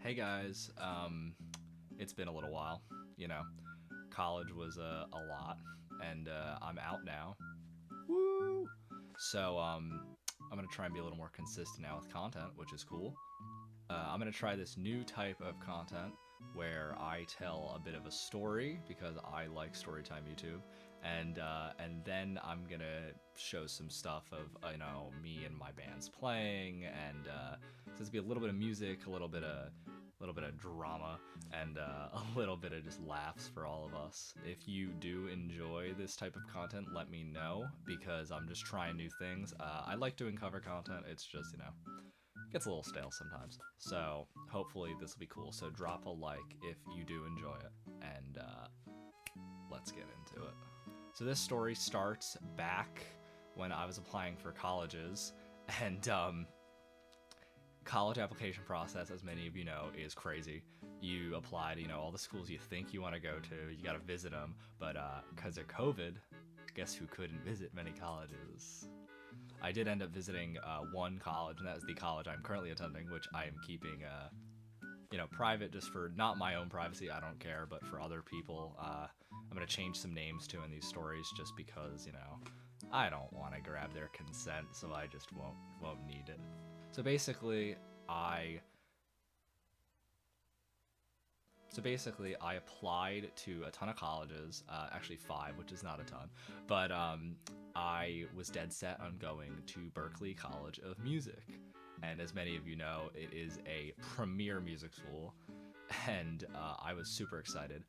Hey guys, it's been a little while. You know, college was a lot, and I'm out now. Woo! So I'm gonna try and be a little more consistent now with content, which is cool. I'm gonna try this new type of content where I tell a bit of a story because I like Storytime YouTube, and then I'm gonna show some stuff of me and my band's playing, and so it's be a little bit of music, a little bit of drama, and a little bit of just laughs for all of us. If you do enjoy this type of content, let me know because I'm just trying new things. I like doing cover content. It's just gets a little stale sometimes. So hopefully this will be cool. So drop a like if you do enjoy it, and let's get into it. So this story starts back when I was applying for colleges, and college application process, as many of you know, is crazy. You apply to all the schools you think you want to go to. You got to visit them, but because of COVID, guess who couldn't visit many colleges? I did end up visiting one college, and that is the college I'm currently attending, which I am keeping, private just for not my own privacy. I don't care, but for other people, I'm gonna change some names too in these stories just because I don't want to grab their consent, so I just won't need it. So basically, I I applied to a ton of colleges, actually five, which is not a ton, but I was dead set on going to Berklee College of Music. And as many of you know, it is a premier music school, and I was super excited.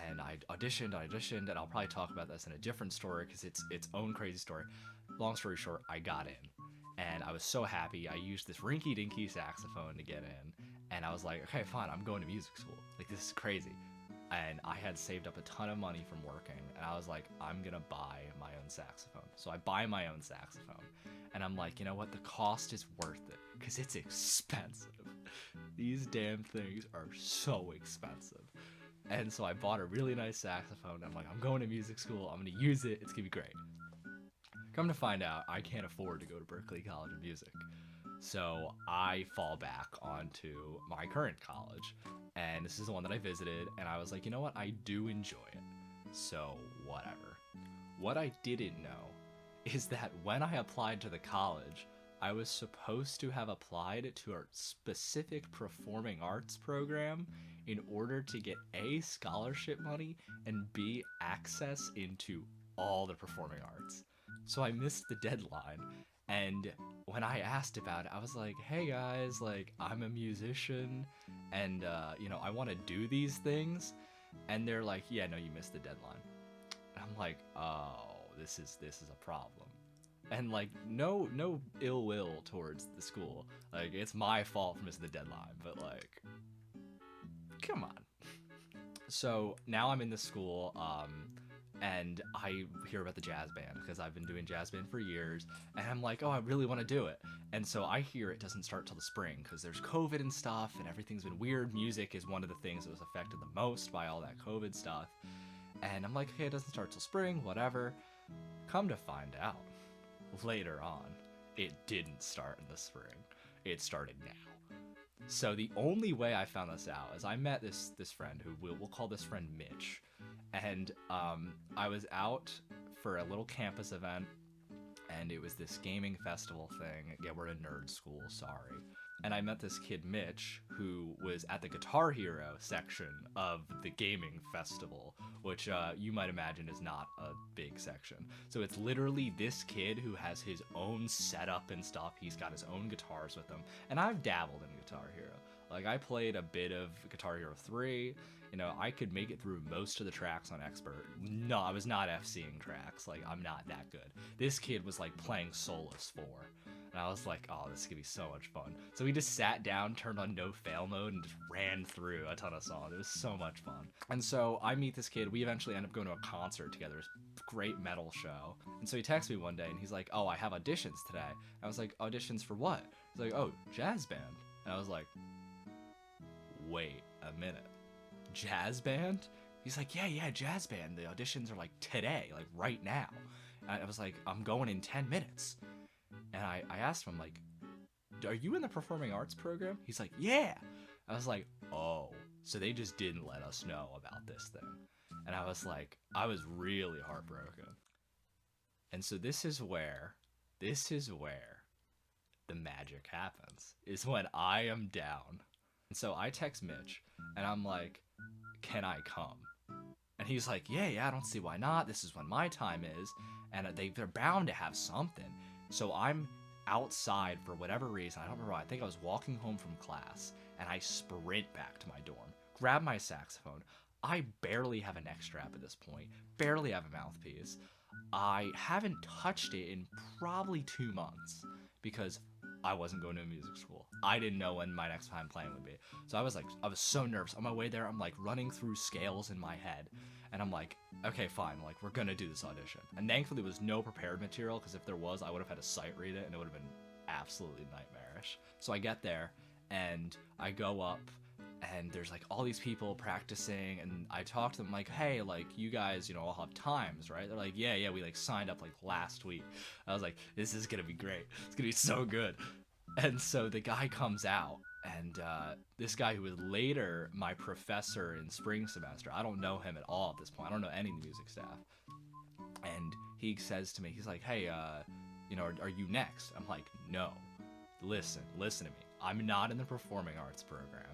And I auditioned, and I'll probably talk about this in a different story because it's its own crazy story. Long story short, I got in, and I was so happy. I used this rinky-dinky saxophone to get in, and I was like, okay, fine, I'm going to music school. Like, this is crazy. And I had saved up a ton of money from working, and I was like, I'm gonna buy my own saxophone. So I buy my own saxophone, and I'm like, you know what, the cost is worth it because it's expensive. These damn things are so expensive. And so I bought a really nice saxophone. I'm like, I'm going to music school, I'm gonna use it, it's gonna be great. Come to find out, I can't afford to go to Berklee College of Music. So I fall back onto my current college, and this is the one that I visited, and I was like, you know what, I do enjoy it, so whatever. What I didn't know is that when I applied to the college, I was supposed to have applied to a specific performing arts program in order to get A, scholarship money, and B, access into all the performing arts. So I missed the deadline, and when I asked about it, I was like, hey guys, like, I'm a musician, and I want to do these things. And they're like, yeah, no, you missed the deadline. And I'm like, oh, this is a problem. And like, no ill will towards the school. Like, it's my fault for missing the deadline, but like, come on. So now I'm in this school, and I hear about the jazz band because I've been doing jazz band for years, and I'm like, oh, I really want to do it. And so I hear it doesn't start till the spring because there's COVID and stuff, and everything's been weird. Music is one of the things that was affected the most by all that COVID stuff. And I'm like, okay, it doesn't start till spring, whatever. Come to find out, later on, it didn't start in the spring. It started now. So the only way I found this out is I met this friend who we'll call this friend Mitch, and I was out for a little campus event, and it was this gaming festival thing. Yeah, we're a nerd school, sorry. And I met this kid Mitch who was at the Guitar Hero section of the gaming festival, which you might imagine is not a big section. So it's literally this kid who has his own setup and stuff. He's got his own guitars with him, and I've dabbled in Guitar Hero. Like, I played a bit of Guitar Hero 3. I could make it through most of the tracks on Expert. No, I was not FCing tracks. Like, I'm not that good. This kid was like playing Solus 4. And I was like, oh, this is gonna be so much fun. So we just sat down, turned on no fail mode, and just ran through a ton of songs. It was so much fun. And so I meet this kid. We eventually end up going to a concert together. This great metal show. And so he texts me one day, and he's like, oh, I have auditions today. I was like, auditions for what? He's like, oh, jazz band. And I was like, wait a minute. Jazz band? He's like, yeah, jazz band. The auditions are like today, like right now. And I was like, I'm going in 10 minutes. And I asked him, like, are you in the performing arts program? He's like, yeah. I was like, oh, so they just didn't let us know about this thing. And I was like, I was really heartbroken. And so this is where the magic happens, is when I am down. And so I text Mitch and I'm like, can I come? And he's like, yeah, I don't see why not. This is when my time is. And they're bound to have something. So I'm outside for whatever reason. I don't remember why. I think I was walking home from class and I sprint back to my dorm, grab my saxophone. I barely have a neck strap at this point, barely have a mouthpiece. I haven't touched it in probably 2 months because I wasn't going to a music school. I didn't know when my next time playing would be. So I was so nervous. On my way there, I'm like running through scales in my head. And I'm like, okay, fine. Like, we're going to do this audition. And thankfully, there was no prepared material, because if there was, I would have had to sight read it, and it would have been absolutely nightmarish. So I get there, and I go up, and there's like all these people practicing, and I talk to them like, hey, like, you guys, all have times, right? They're like, yeah, we like signed up like last week. I was like, this is gonna be great. It's gonna be so good. And so the guy comes out, and this guy who was later my professor in spring semester, I don't know him at all at this point. I don't know any of the music staff. And he says to me, he's like, hey, are you next? I'm like, no. Listen to me. I'm not in the performing arts program.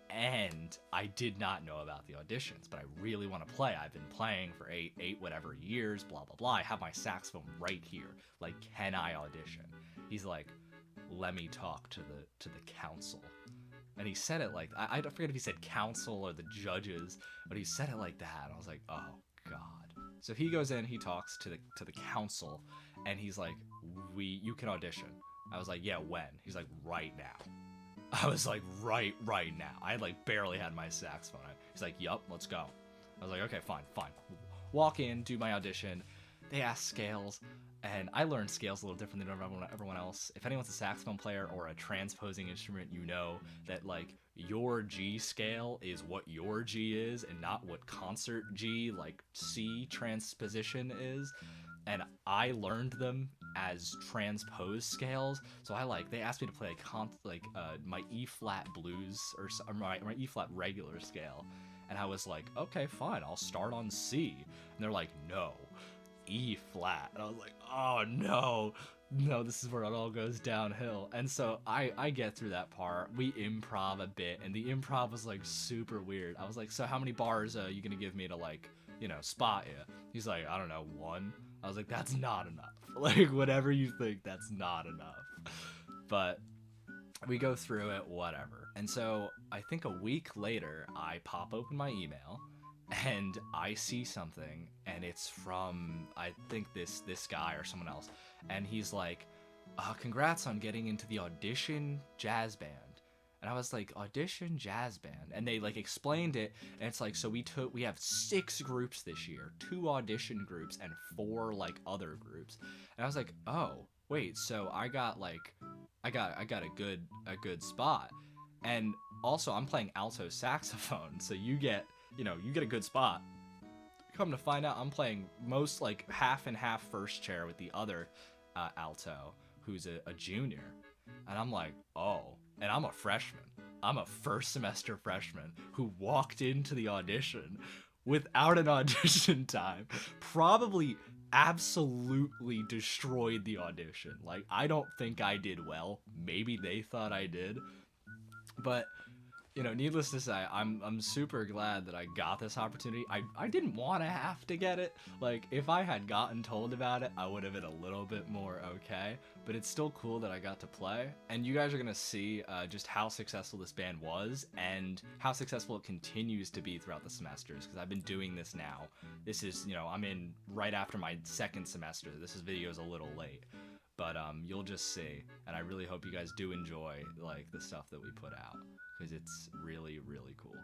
And I did not know about the auditions, but I really want to play. I've been playing for eight whatever years, blah, blah, blah. I have my saxophone right here. Like, can I audition? He's like, let me talk to the council. And he said it like, I forget if he said council or the judges, but he said it like that. And I was like, oh God. So he goes in, he talks to the council, and he's like, you can audition. I was like, yeah, when? He's like, right now. I was like, right now. I had like barely had my saxophone. He's like, yup, let's go. I was like, okay, fine. Walk in, do my audition. They ask scales, and I learned scales a little different than everyone else. If anyone's a saxophone player or a transposing instrument, you know that like your G scale is what your G is and not what concert G, like C transposition is. And I learned them as transposed scales. So they asked me to play my E flat blues or my E flat regular scale, and I was like, okay, fine, I'll start on C. And they're like, no, E flat. And I was like, oh no, this is where it all goes downhill. And so I get through that part. We improv a bit, and the improv was like super weird. I was like, so how many bars are you gonna give me to like, spot you? He's like, I don't know, 1. I was like, that's not enough. Like, whatever you think, that's not enough. But we go through it, whatever. And so I think a week later, I pop open my email and I see something, and it's from, I think this guy or someone else. And he's like, congrats on getting into the audition jazz band. And I was like, audition jazz band? And they like explained it, and it's like, so we have 6 groups this year, 2 audition groups and 4 like other groups. And I was like, oh wait, so I got a good spot. And also I'm playing alto saxophone, so you get a good spot. Come to find out, I'm playing most like half and half first chair with the other alto, who's a junior. And I'm like, oh. And I'm a freshman. I'm a first semester freshman who walked into the audition without an audition time. Probably absolutely destroyed the audition. Like, I don't think I did well. Maybe they thought I did. But, needless to say, I'm super glad that I got this opportunity. I didn't want to have to get it. Like, if I had gotten told about it, I would have been a little bit more okay. But it's still cool that I got to play. And you guys are going to see just how successful this band was and how successful it continues to be throughout the semesters. Because I've been doing this now. This is, I'm in right after my 2nd semester. This video's a little late. But you'll just see. And I really hope you guys do enjoy like the stuff that we put out, because it's really, really cool.